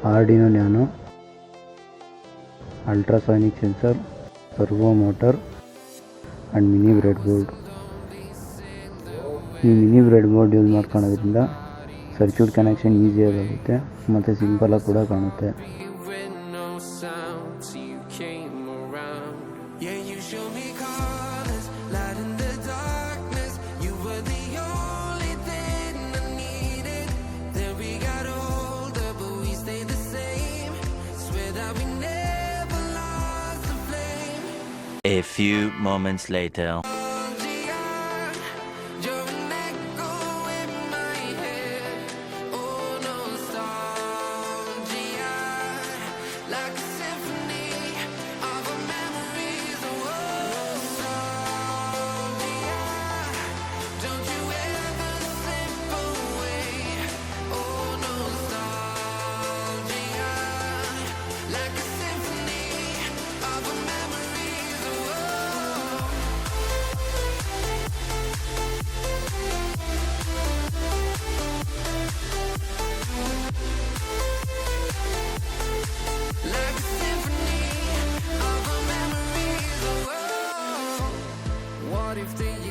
Arduino Nano, ultrasonic sensor, servo motor and mini breadboard. ಈ mini breadboard use ಮಾಡ್ಕೊಳ್ಳೋದ್ರಿಂದ circuit connection ಈಸಿಯಾಗಿ ಆಗುತ್ತೆ ಮತ್ತು ಸಿಂಪಲಾಗಿ ಕೂಡ ಕಾಣುತ್ತೆ. A few moments later. What if the